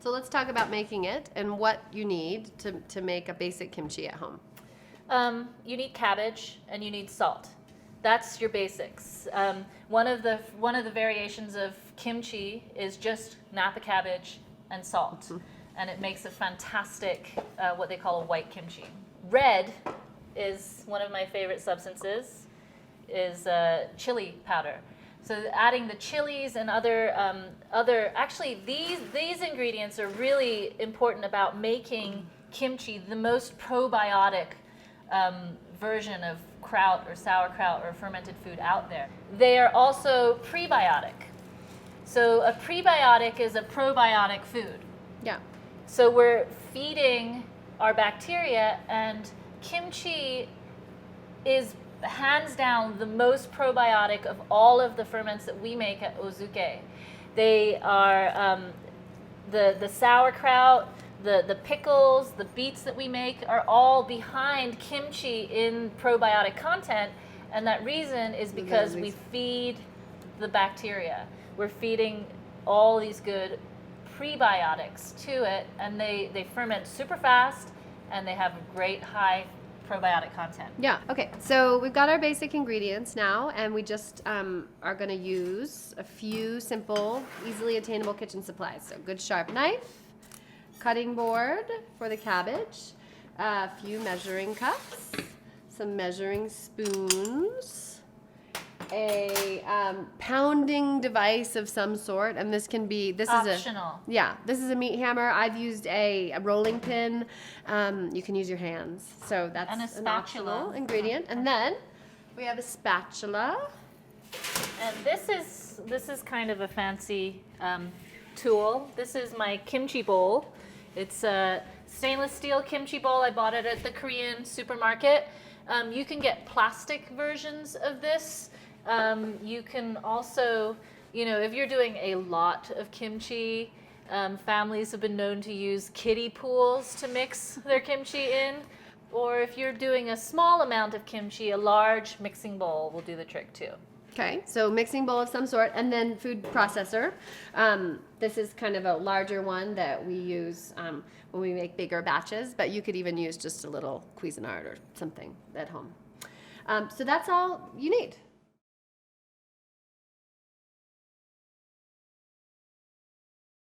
So let's talk about making it and what you need to make a basic kimchi at home. You need cabbage and you need salt. That's your basics. One of the variations of kimchi is just napa cabbage and salt, and it makes a fantastic what they call a white kimchi. Red is one of my favorite substances. Is chili powder. So adding the chilies and other actually these ingredients are really important about making kimchi the most probiotic version of kraut or sauerkraut or fermented food out there. They are also prebiotic. So a prebiotic is a probiotic food. Yeah. So we're feeding our bacteria, and kimchi is hands down the most probiotic of all of the ferments that we make at Ozuke. They are the sauerkraut, the pickles, the beets that we make are all behind kimchi in probiotic content, and that reason is because we feed the bacteria. We're feeding all these good prebiotics to it, and they ferment super fast, and they have great high probiotic content. Yeah, okay. So we've got our basic ingredients now, and we just are going to use a few simple, easily attainable kitchen supplies. So good sharp knife, cutting board for the cabbage, a few measuring cups, some measuring spoons, a pounding device of some sort, and this can be Optional. This is a meat hammer. I've used a rolling pin. You can use your hands, so that's And a an spatula. optional ingredient. And then we have a spatula. And this is kind of a fancy tool. This is my kimchi bowl. It's a stainless steel kimchi bowl. I bought it at the Korean supermarket. You can get plastic versions of this. You can also, if you're doing a lot of kimchi, families have been known to use kiddie pools to mix their kimchi in. Or if you're doing a small amount of kimchi, a large mixing bowl will do the trick too. Okay, so mixing bowl of some sort, and then food processor. This is kind of a larger one that we use when we make bigger batches, but you could even use just a little Cuisinart or something at home. So that's all you need.